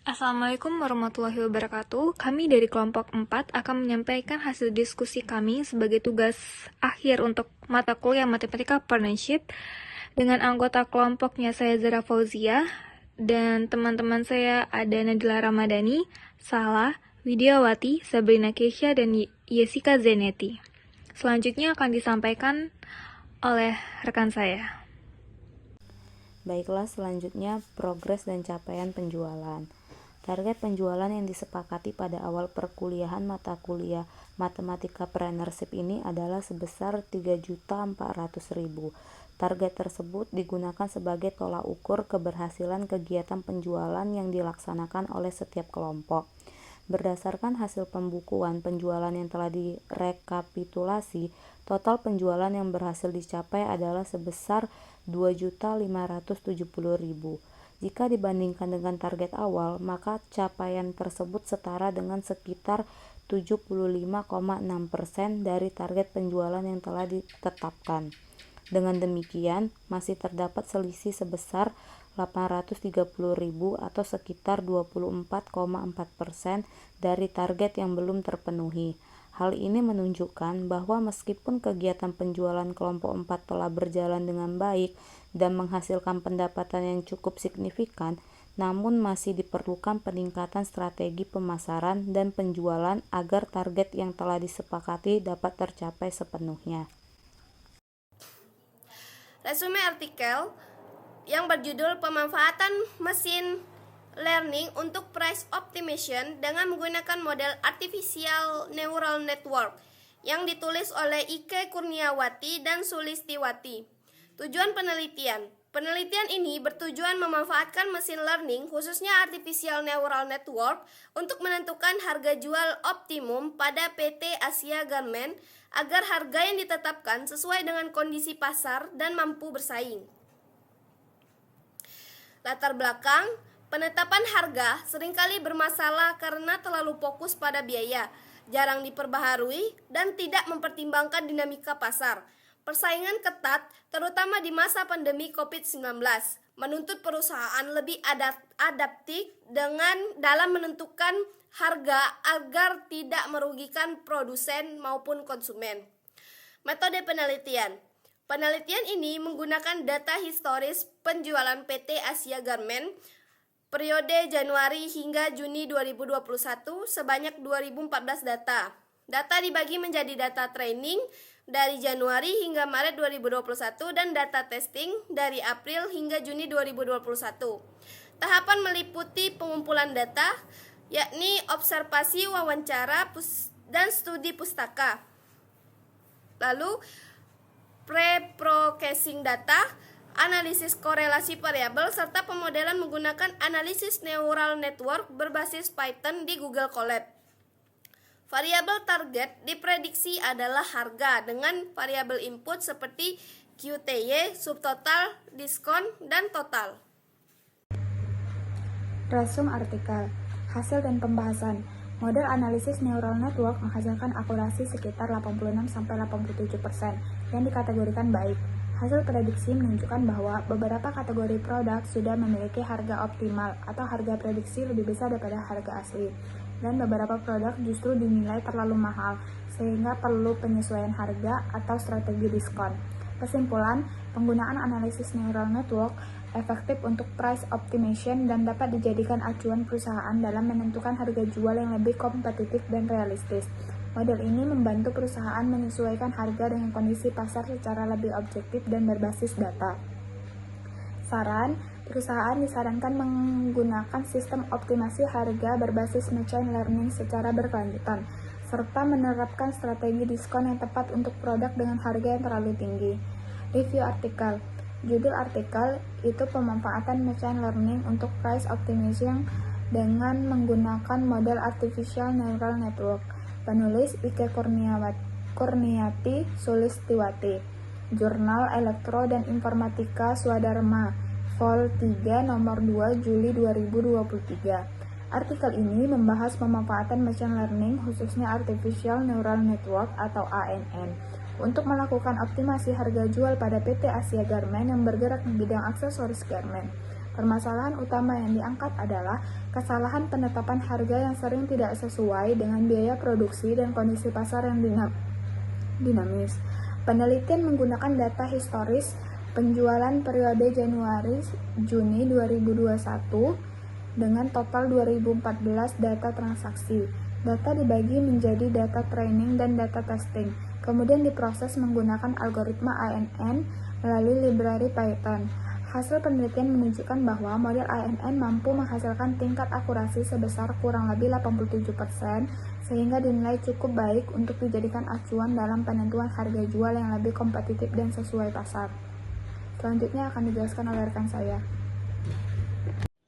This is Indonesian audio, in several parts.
Assalamualaikum warahmatullahi wabarakatuh. Kami dari kelompok 4 akan menyampaikan hasil diskusi kami sebagai tugas akhir untuk mata kuliah Matematika Partnership dengan anggota kelompoknya saya Zara Fauzia dan teman-teman saya ada Nadila Ramadhani, Salah, Widiawati, Sabrina Kesha, dan Jessica Zenetti. Selanjutnya akan disampaikan oleh rekan saya. Baiklah, selanjutnya progres dan capaian penjualan. Target penjualan yang disepakati pada awal perkuliahan mata kuliah Matematika Partnership ini adalah sebesar 3.400.000. Target tersebut digunakan sebagai tolak ukur keberhasilan kegiatan penjualan yang dilaksanakan oleh setiap kelompok. Berdasarkan hasil pembukuan penjualan yang telah direkapitulasi, total penjualan yang berhasil dicapai adalah sebesar 2.570.000. Jika dibandingkan dengan target awal, maka capaian tersebut setara dengan sekitar 75,6% dari target penjualan yang telah ditetapkan. Dengan demikian, masih terdapat selisih sebesar 830.000 atau sekitar 24,4% dari target yang belum terpenuhi. Hal ini menunjukkan bahwa meskipun kegiatan penjualan kelompok 4 telah berjalan dengan baik dan menghasilkan pendapatan yang cukup signifikan, namun masih diperlukan peningkatan strategi pemasaran dan penjualan agar target yang telah disepakati dapat tercapai sepenuhnya. Resume artikel yang berjudul Pemanfaatan Mesin Learning untuk Price Optimization dengan menggunakan model Artificial Neural Network yang ditulis oleh Ike Kurniawati dan Sulistiwati. Tujuan penelitian. Penelitian ini bertujuan memanfaatkan mesin learning, khususnya Artificial Neural Network, untuk menentukan harga jual optimum pada PT Asia Garment agar harga yang ditetapkan sesuai dengan kondisi pasar dan mampu bersaing. Latar belakang, penetapan harga seringkali bermasalah karena terlalu fokus pada biaya, jarang diperbaharui, dan tidak mempertimbangkan dinamika pasar. Persaingan ketat, terutama di masa pandemi COVID-19, menuntut perusahaan lebih adaptif dalam menentukan harga agar tidak merugikan produsen maupun konsumen. Metode penelitian. Penelitian ini menggunakan data historis penjualan PT Asia Garment periode Januari hingga Juni 2021 sebanyak 2014 data. Data dibagi menjadi data training dari Januari hingga Maret 2021 dan data testing dari April hingga Juni 2021. Tahapan meliputi pengumpulan data, yakni observasi, wawancara, dan studi pustaka. Lalu, pre-processing data, analisis korelasi variabel, serta pemodelan menggunakan analisis neural network berbasis Python di Google Colab. Variabel target diprediksi adalah harga dengan variabel input seperti QTY, subtotal, diskon, dan total. Resume artikel, hasil dan pembahasan. Model analisis neural network menghasilkan akurasi sekitar 86-87% yang dikategorikan baik. Hasil prediksi menunjukkan bahwa beberapa kategori produk sudah memiliki harga optimal atau harga prediksi lebih besar daripada harga asli, dan beberapa produk justru dinilai terlalu mahal sehingga perlu penyesuaian harga atau strategi diskon. Kesimpulan, penggunaan analisis neural network efektif untuk price optimization dan dapat dijadikan acuan perusahaan dalam menentukan harga jual yang lebih kompetitif dan realistis. Model ini membantu perusahaan menyesuaikan harga dengan kondisi pasar secara lebih objektif dan berbasis data. Saran, perusahaan disarankan menggunakan sistem optimasi harga berbasis machine learning secara berkelanjutan, serta menerapkan strategi diskon yang tepat untuk produk dengan harga yang terlalu tinggi. Review artikel. Judul artikel itu pemanfaatan machine learning untuk price optimization dengan menggunakan model Artificial Neural Network. Penulis Ike Kurniati Sulistiwati. Jurnal Elektro dan Informatika Swadharma, Vol 3 nomor 2 Juli 2023. Artikel ini membahas pemanfaatan machine learning khususnya Artificial Neural Network atau ANN untuk melakukan optimasi harga jual pada PT Asia Garment yang bergerak di bidang aksesoris garment. Permasalahan utama yang diangkat adalah kesalahan penetapan harga yang sering tidak sesuai dengan biaya produksi dan kondisi pasar yang dinamis. Penelitian menggunakan data historis penjualan periode Januari-Juni 2021 dengan total 2014 data transaksi. Data dibagi menjadi data training dan data testing, kemudian diproses menggunakan algoritma ANN melalui library Python. Hasil penelitian menunjukkan bahwa model ANN mampu menghasilkan tingkat akurasi sebesar kurang lebih 87%, sehingga dinilai cukup baik untuk dijadikan acuan dalam penentuan harga jual yang lebih kompetitif dan sesuai pasar. Selanjutnya akan dijelaskan oleh rekan saya.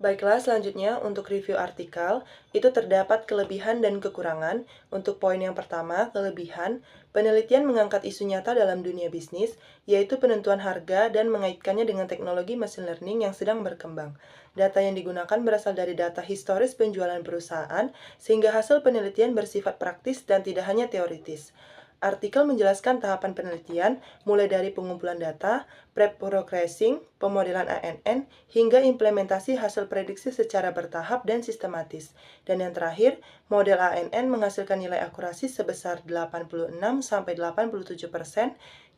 Baiklah, selanjutnya untuk review artikel, itu terdapat kelebihan dan kekurangan. Untuk poin yang pertama, kelebihan, penelitian mengangkat isu nyata dalam dunia bisnis, yaitu penentuan harga dan mengaitkannya dengan teknologi machine learning yang sedang berkembang. Data yang digunakan berasal dari data historis penjualan perusahaan, sehingga hasil penelitian bersifat praktis dan tidak hanya teoritis. Artikel menjelaskan tahapan penelitian, mulai dari pengumpulan data, pre-processing, pemodelan ANN, hingga implementasi hasil prediksi secara bertahap dan sistematis. Dan yang terakhir, model ANN menghasilkan nilai akurasi sebesar 86-87%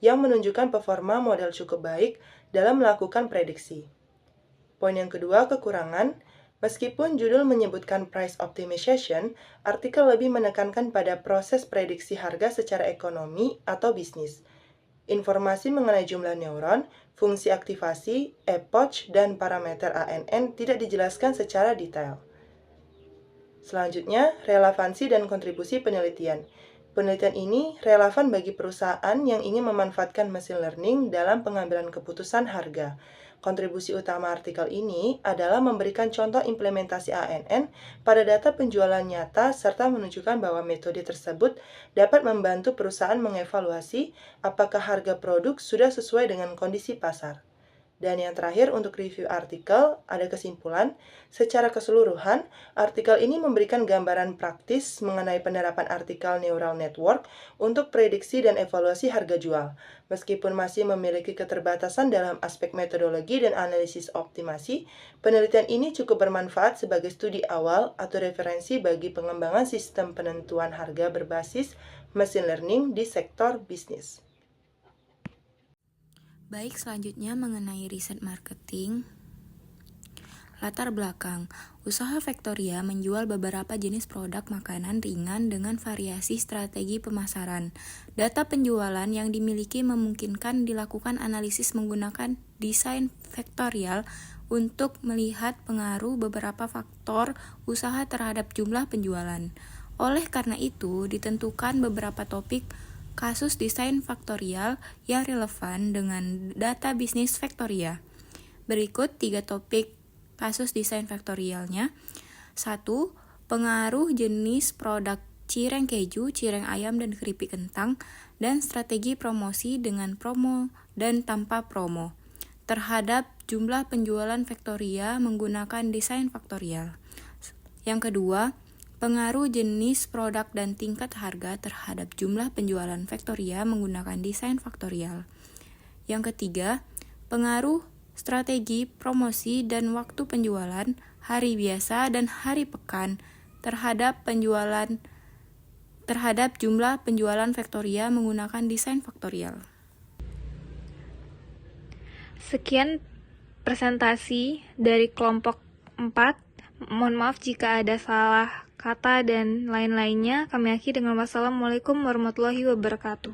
yang menunjukkan performa model cukup baik dalam melakukan prediksi. Poin yang kedua, kekurangan. Meskipun judul menyebutkan price optimization, artikel lebih menekankan pada proses prediksi harga secara ekonomi atau bisnis. Informasi mengenai jumlah neuron, fungsi aktivasi, epoch, dan parameter ANN tidak dijelaskan secara detail. Selanjutnya, relevansi dan kontribusi penelitian. Penelitian ini relevan bagi perusahaan yang ingin memanfaatkan machine learning dalam pengambilan keputusan harga. Kontribusi utama artikel ini adalah memberikan contoh implementasi ANN pada data penjualan nyata serta menunjukkan bahwa metode tersebut dapat membantu perusahaan mengevaluasi apakah harga produk sudah sesuai dengan kondisi pasar. Dan yang terakhir untuk review artikel, ada kesimpulan. Secara keseluruhan, artikel ini memberikan gambaran praktis mengenai penerapan artikel neural network untuk prediksi dan evaluasi harga jual. Meskipun masih memiliki keterbatasan dalam aspek metodologi dan analisis optimasi, penelitian ini cukup bermanfaat sebagai studi awal atau referensi bagi pengembangan sistem penentuan harga berbasis machine learning di sektor bisnis. Baik, selanjutnya mengenai riset marketing. Latar belakang, usaha Victoria menjual beberapa jenis produk makanan ringan dengan variasi strategi pemasaran. Data penjualan yang dimiliki memungkinkan dilakukan analisis menggunakan desain vektorial untuk melihat pengaruh beberapa faktor usaha terhadap jumlah penjualan. Oleh karena itu, ditentukan beberapa topik kasus desain faktorial yang relevan dengan data bisnis Victoria. Berikut 3 topik kasus desain faktorialnya. 1. Pengaruh jenis produk cireng keju, cireng ayam, dan keripik kentang, dan strategi promosi dengan promo dan tanpa promo terhadap jumlah penjualan Victoria menggunakan desain faktorial. Yang kedua, pengaruh jenis produk dan tingkat harga terhadap jumlah penjualan Victoria menggunakan desain faktorial. Yang ketiga, pengaruh strategi promosi dan waktu penjualan, hari biasa dan hari pekan terhadap jumlah penjualan Victoria menggunakan desain faktorial. Sekian presentasi dari kelompok 4. Mohon maaf jika ada salah kata dan lain-lainnya. Kami akhiri dengan wassalamualaikum warahmatullahi wabarakatuh.